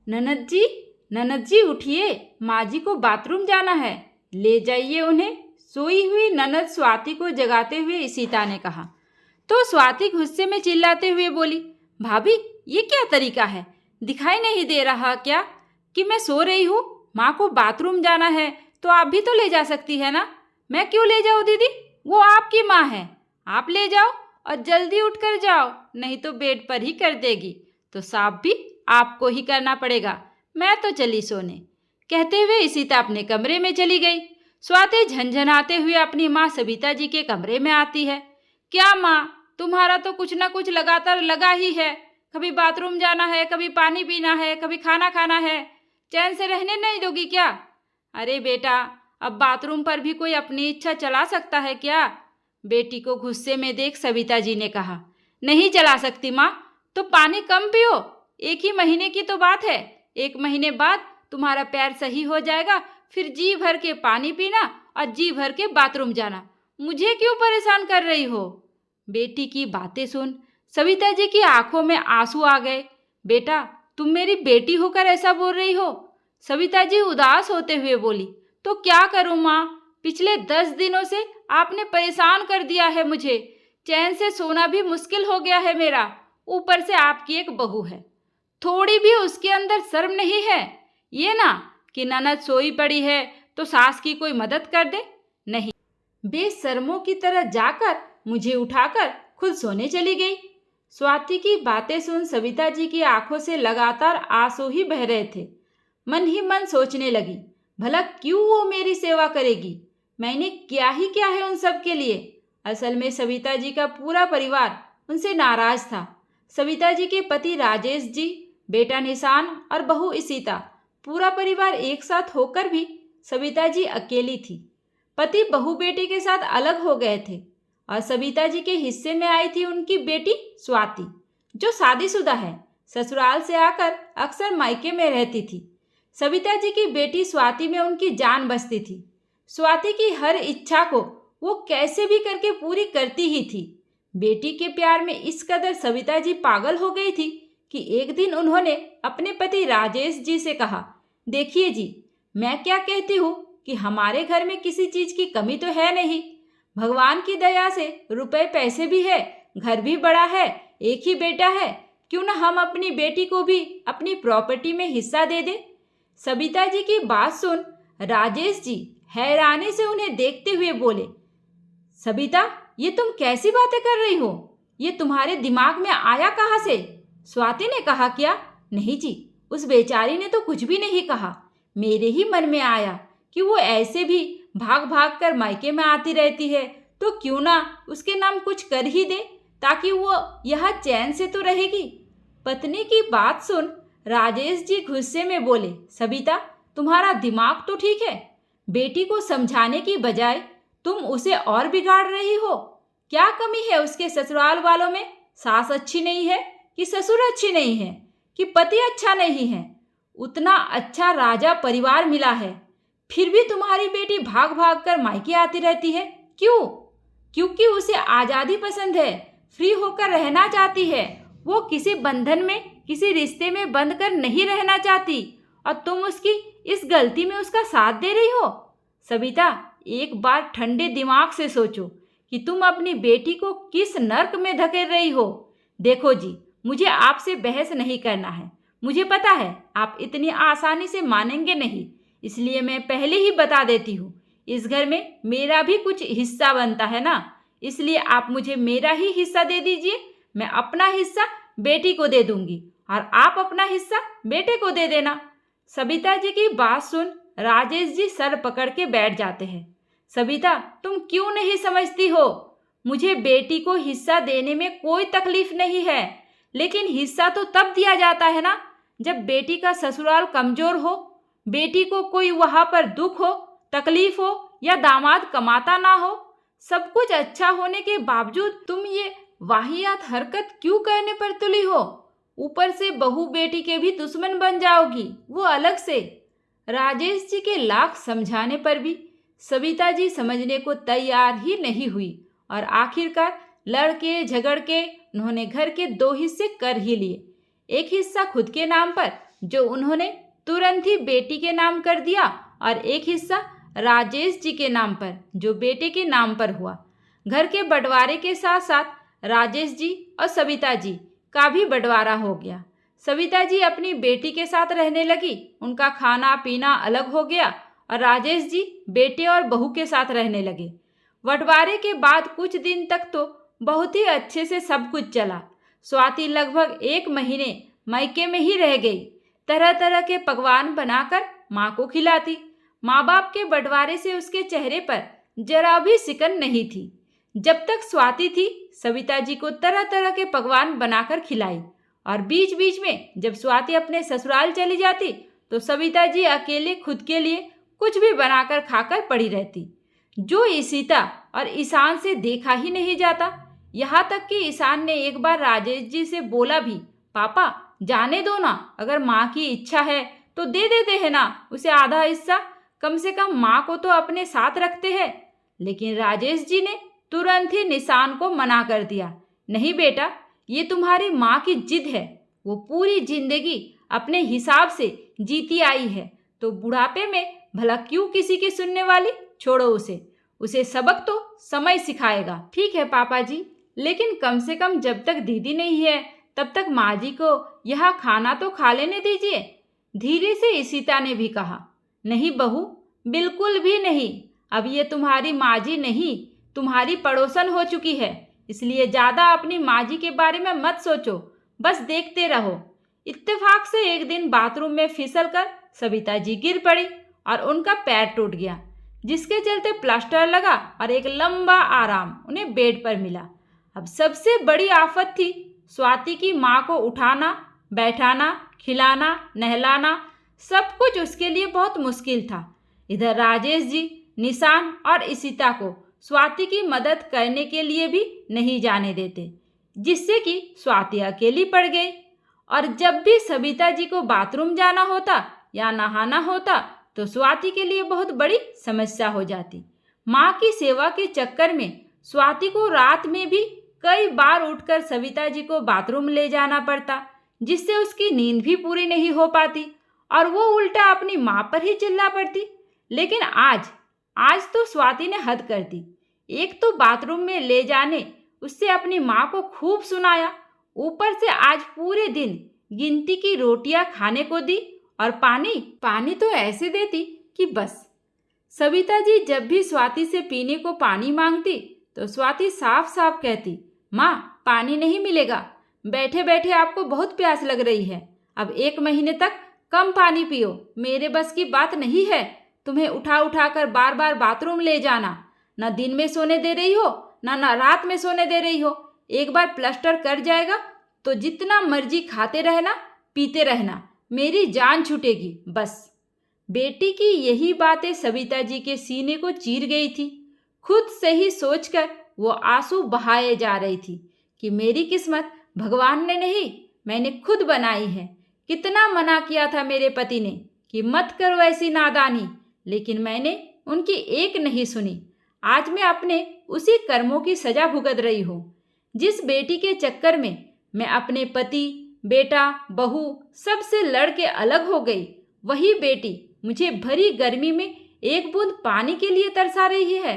ननद जी उठिए, माँ जी को बाथरूम जाना है, ले जाइए उन्हें। सोई हुई ननद स्वाति को जगाते हुए सीता ने कहा। तो स्वाति गुस्से में चिल्लाते हुए बोली, भाभी ये क्या तरीका है? दिखाई नहीं दे रहा क्या कि मैं सो रही हूँ? माँ को बाथरूम जाना है तो आप भी तो ले जा सकती है ना। मैं क्यों ले जाऊँ दीदी? वो आपकी माँ है, आप ले जाओ और जल्दी उठ कर जाओ, नहीं तो बेड पर ही कर देगी, तो साफ भी आपको ही करना पड़ेगा। मैं तो चली सोने। कहते हुए सीता अपने कमरे में चली गई। स्वाति झंझनाते हुए अपनी माँ सविता जी के कमरे में आती है। क्या माँ, तुम्हारा तो कुछ ना कुछ लगातार लगा ही है। कभी बाथरूम जाना है, कभी पानी पीना है, कभी खाना खाना है। चैन से रहने नहीं दोगी क्या? अरे बेटा, अब बाथरूम पर भी कोई अपनी इच्छा चला सकता है क्या? बेटी को गुस्से में देख सविता जी ने कहा। नहीं चला सकती माँ, तो पानी कम पियो। 1 ही महीने की तो बात है, 1 महीने बाद तुम्हारा पैर सही हो जाएगा, फिर जी भर के पानी पीना और जी भर के बाथरूम जाना। मुझे क्यों परेशान कर रही हो? बेटी की बातें सुन सविता जी की आंखों में आंसू आ गए। बेटा, तुम मेरी बेटी होकर ऐसा बोल रही हो? सविता जी उदास होते हुए बोली। तो क्या करूं माँ, पिछले 10 दिनों से आपने परेशान कर दिया है मुझे। चैन से सोना भी मुश्किल हो गया है मेरा। ऊपर से आपकी एक बहू है, थोड़ी भी उसके अंदर शर्म नहीं है। ये ना कि ननद सोई पड़ी है तो सास की कोई मदद कर दे, नहीं, बेशर्मों की तरह जाकर मुझे उठाकर खुद सोने चली गई। स्वाति की बातें सुन सविता जी की आंखों से लगातार आंसू ही बह रहे थे। मन ही मन सोचने लगी, भला क्यों वो मेरी सेवा करेगी? मैंने क्या ही क्या है उन सब के लिए? असल में सविता जी का पूरा परिवार उनसे नाराज था। सविता जी के पति राजेश जी, बेटा निशान और बहू इशिता, पूरा परिवार एक साथ होकर भी सविता जी अकेली थी। पति बहू बेटी के साथ अलग हो गए थे और सविता जी के हिस्से में आई थी उनकी बेटी स्वाति, जो शादीशुदा है। ससुराल से आकर अक्सर मायके में रहती थी। सविता जी की बेटी स्वाति में उनकी जान बसती थी। स्वाति की हर इच्छा को वो कैसे भी करके पूरी करती ही थी। बेटी के प्यार में इस कदर सविता जी पागल हो गई थी कि एक दिन उन्होंने अपने पति राजेश जी से कहा, देखिए जी, मैं क्या कहती हूँ कि हमारे घर में किसी चीज की कमी तो है नहीं। भगवान की दया से रुपए पैसे भी है, घर भी बड़ा है, एक ही बेटा है। क्यों ना हम अपनी बेटी को भी अपनी प्रॉपर्टी में हिस्सा दे दें। सविता जी की बात सुन राजेश जी हैरानी से उन्हें देखते हुए बोले, सविता, ये तुम कैसी बातें कर रही हो? ये तुम्हारे दिमाग में आया कहाँ से? स्वाति ने कहा क्या? नहीं जी, उस बेचारी ने तो कुछ भी नहीं कहा। मेरे ही मन में आया कि वो ऐसे भी भाग भाग कर मायके में आती रहती है, तो क्यों ना उसके नाम कुछ कर ही दे, ताकि वो यहाँ चैन से तो रहेगी। पत्नी की बात सुन राजेश जी गुस्से में बोले, सविता, तुम्हारा दिमाग तो ठीक है, बेटी को समझाने की बजाय तुम उसे और बिगाड़ रही हो। क्या कमी है उसके ससुराल वालों में? सास अच्छी नहीं है कि ससुर अच्छी नहीं है कि पति अच्छा नहीं है? उतना अच्छा राजा परिवार मिला है, फिर भी तुम्हारी बेटी भाग भाग कर मायके आती रहती है। क्यों? क्योंकि उसे आज़ादी पसंद है, फ्री होकर रहना चाहती है। वो किसी बंधन में, किसी रिश्ते में बंध कर नहीं रहना चाहती, और तुम उसकी इस गलती में उसका साथ दे रही हो। सविता, एक बार ठंडे दिमाग से सोचो कि तुम अपनी बेटी को किस नर्क में धकेल रही हो। देखो जी, मुझे आपसे बहस नहीं करना है। मुझे पता है आप इतनी आसानी से मानेंगे नहीं, इसलिए मैं पहले ही बता देती हूँ, इस घर में मेरा भी कुछ हिस्सा बनता है ना, इसलिए आप मुझे मेरा ही हिस्सा दे दीजिए। मैं अपना हिस्सा बेटी को दे दूंगी और आप अपना हिस्सा बेटे को दे देना। सविता जी की बात सुन राजेश जी सर पकड़ के बैठ जाते हैं। सविता, तुम क्यों नहीं समझती हो? मुझे बेटी को हिस्सा देने में कोई तकलीफ नहीं है, लेकिन हिस्सा तो तब दिया जाता है ना जब बेटी का ससुराल कमजोर हो, बेटी को कोई वहां पर दुख हो, तकलीफ हो, या दामाद कमाता ना हो। सब कुछ अच्छा होने के बावजूद तुम ये वाहियात हरकत क्यों करने पर तुली हो? ऊपर से बहू बेटी के भी दुश्मन बन जाओगी, वो अलग से। राजेश जी के लाख समझाने पर भी सविता जी समझने को तैयार ही नहीं हुई और आखिरकार लड़के झगड़ के उन्होंने घर के 2 हिस्से कर ही लिए। एक हिस्सा खुद के नाम पर, जो उन्होंने तुरंत ही बेटी के नाम कर दिया और एक हिस्सा राजेश जी के नाम पर, जो बेटे के नाम पर हुआ। घर के बंटवारे के साथ साथ राजेश जी और सविता जी का भी बंटवारा हो गया। सविता जी अपनी बेटी के साथ रहने लगी, उनका खाना पीना अलग हो गया और राजेश जी बेटे और बहू के साथ रहने लगे। बंटवारे के बाद कुछ दिन तक तो बहुत ही अच्छे से सब कुछ चला। स्वाति लगभग 1 महीने मायके में ही रह गई। तरह तरह के पकवान बनाकर माँ को खिलाती। माँ बाप के बंटवारे से उसके चेहरे पर जरा भी सिकन नहीं थी। जब तक स्वाति थी, सविता जी को तरह तरह के पकवान बनाकर खिलाई और बीच बीच में जब स्वाति अपने ससुराल चली जाती तो सविता जी अकेले खुद के लिए कुछ भी बनाकर खाकर पड़ी रहती, जो ईशिता और ईशान से देखा ही नहीं जाता। यहाँ तक कि ईशान ने एक बार राजेश जी से बोला भी, पापा जाने दो ना, अगर माँ की इच्छा है तो दे देते हैं ना उसे आधा हिस्सा, कम से कम माँ को तो अपने साथ रखते हैं। लेकिन राजेश जी ने तुरंत ही निशान को मना कर दिया। नहीं बेटा, ये तुम्हारी माँ की जिद है, वो पूरी जिंदगी अपने हिसाब से जीती आई है, तो बुढ़ापे में भला क्यों किसी की सुनने वाली, छोड़ो उसे सबक तो समय सिखाएगा। ठीक है पापा जी, लेकिन कम से कम जब तक दीदी नहीं है तब तक माँ जी को यह खाना तो खा लेने दीजिए, धीरे से ईशिता ने भी कहा। नहीं बहू, बिल्कुल भी नहीं, अब ये तुम्हारी माँ जी नहीं, तुम्हारी पड़ोसन हो चुकी है, इसलिए ज़्यादा अपनी माँ जी के बारे में मत सोचो, बस देखते रहो। इत्तेफाक से एक दिन बाथरूम में फिसल कर सविता जी गिर पड़ी और उनका पैर टूट गया, जिसके चलते प्लास्टर लगा और एक लंबा आराम उन्हें बेड पर मिला। अब सबसे बड़ी आफत थी स्वाति की माँ को उठाना, बैठाना, खिलाना, नहलाना, सब कुछ उसके लिए बहुत मुश्किल था। इधर राजेश जी, निशान और ईशिता को स्वाति की मदद करने के लिए भी नहीं जाने देते, जिससे कि स्वाति अकेली पड़ गई। और जब भी सविता जी को बाथरूम जाना होता या नहाना होता तो स्वाति के लिए बहुत बड़ी समस्या हो जाती। माँ की सेवा के चक्कर में स्वाति को रात में भी कई बार उठकर सविता जी को बाथरूम ले जाना पड़ता, जिससे उसकी नींद भी पूरी नहीं हो पाती और वो उल्टा अपनी माँ पर ही चिल्ला पड़ती। लेकिन आज तो स्वाति ने हद कर दी। एक तो बाथरूम में ले जाने उससे अपनी माँ को खूब सुनाया, ऊपर से आज पूरे दिन गिनती की रोटियां खाने को दी और पानी तो ऐसे देती कि बस। सविता जी जब भी स्वाति से पीने को पानी मांगती तो स्वाति साफ साफ कहती, माँ पानी नहीं मिलेगा, बैठे बैठे आपको बहुत प्यास लग रही है, अब 1 महीने तक कम पानी पियो, मेरे बस की बात नहीं है तुम्हें उठा उठा कर बार बार बाथरूम ले जाना, न दिन में सोने दे रही हो न रात में सोने दे रही हो। एक बार प्लास्टर कर जाएगा तो जितना मर्जी खाते रहना, पीते रहना, मेरी जान छूटेगी बस। बेटी की यही बातें सविता जी के सीने को चीर गई थी। खुद से ही सोचकर वो आंसू बहाए जा रही थी कि मेरी किस्मत भगवान ने नहीं, मैंने खुद बनाई है। कितना मना किया था मेरे पति ने कि मत करो ऐसी नादानी, लेकिन मैंने उनकी एक नहीं सुनी। आज मैं अपने उसी कर्मों की सजा भुगत रही हूँ। जिस बेटी के चक्कर में मैं अपने पति, बेटा, बहू सबसे लड़ के अलग हो गई, वही बेटी मुझे भरी गर्मी में एक बूंद पानी के लिए तरसा रही है।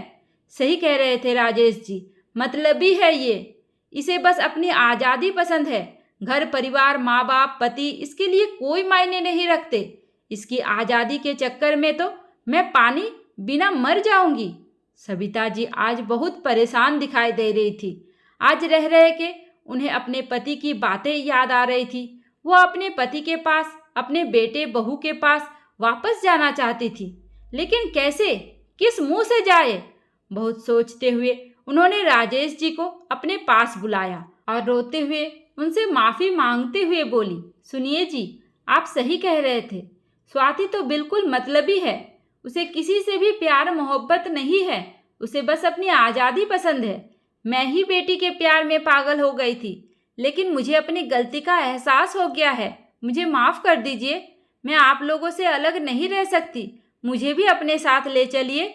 सही कह रहे थे राजेश जी, मतलबी है ये, इसे बस अपनी आज़ादी पसंद है। घर परिवार, माँ बाप, पति इसके लिए कोई मायने नहीं रखते। इसकी आज़ादी के चक्कर में तो मैं पानी बिना मर जाऊंगी। सविता जी आज बहुत परेशान दिखाई दे रही थी। आज रह रहे के उन्हें अपने पति की बातें याद आ रही थी। वो अपने पति के पास, अपने बेटे बहू के पास वापस जाना चाहती थी, लेकिन कैसे, किस मुंह से जाए। बहुत सोचते हुए उन्होंने राजेश जी को अपने पास बुलाया और रोते हुए उनसे माफ़ी मांगते हुए बोली, सुनिए जी, आप सही कह रहे थे, स्वाति तो बिल्कुल मतलबी है, उसे किसी से भी प्यार मोहब्बत नहीं है, उसे बस अपनी आज़ादी पसंद है। मैं ही बेटी के प्यार में पागल हो गई थी, लेकिन मुझे अपनी गलती का एहसास हो गया है, मुझे माफ़ कर दीजिए। मैं आप लोगों से अलग नहीं रह सकती, मुझे भी अपने साथ ले चलिए।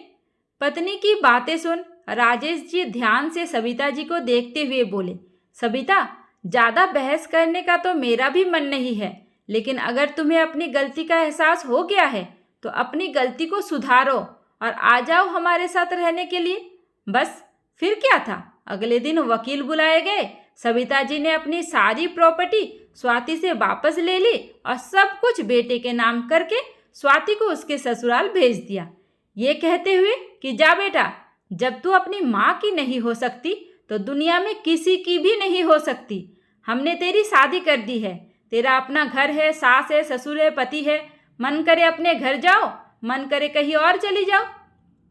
पत्नी की बातें सुन राजेश जी ध्यान से सविता जी को देखते हुए बोले, सविता, ज़्यादा बहस करने का तो मेरा भी मन नहीं है, लेकिन अगर तुम्हें अपनी गलती का एहसास हो गया है तो अपनी गलती को सुधारो और आ जाओ हमारे साथ रहने के लिए। बस फिर क्या था, अगले दिन वकील बुलाए गए। सविता जी ने अपनी सारी प्रॉपर्टी स्वाति से वापस ले ली और सब कुछ बेटे के नाम करके स्वाति को उसके ससुराल भेज दिया, ये कहते हुए कि जा बेटा, जब तू अपनी माँ की नहीं हो सकती तो दुनिया में किसी की भी नहीं हो सकती। हमने तेरी शादी कर दी है, तेरा अपना घर है, सास है, ससुर है, पति है। मन करे अपने घर जाओ, मन करे कहीं और चली जाओ।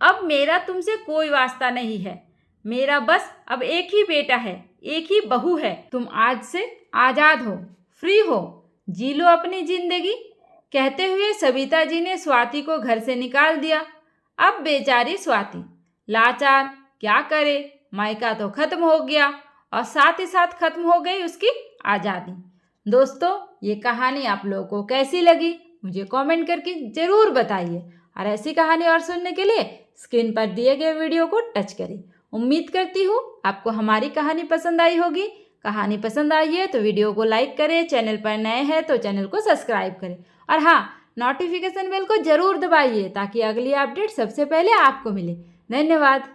अब मेरा तुमसे कोई वास्ता नहीं है। मेरा बस अब एक ही बेटा है, एक ही बहू है। तुम आज से आज़ाद हो, फ्री हो, जी लो अपनी जिंदगी। कहते हुए सविता जी ने स्वाति को घर से निकाल दिया। अब बेचारी स्वाति लाचार, क्या करे, मायका तो खत्म हो गया और साथ ही साथ खत्म हो गई उसकी आज़ादी। दोस्तों, ये कहानी आप लोगों को कैसी लगी मुझे कमेंट करके ज़रूर बताइए और ऐसी कहानी और सुनने के लिए स्क्रीन पर दिए गए वीडियो को टच करें। उम्मीद करती हूँ आपको हमारी कहानी पसंद आई होगी। कहानी पसंद आई है तो वीडियो को लाइक करें, चैनल पर नए हैं तो चैनल को सब्सक्राइब करें और हाँ, नोटिफिकेशन बेल को ज़रूर दबाइए ताकि अगली अपडेट सबसे पहले आपको मिले। धन्यवाद।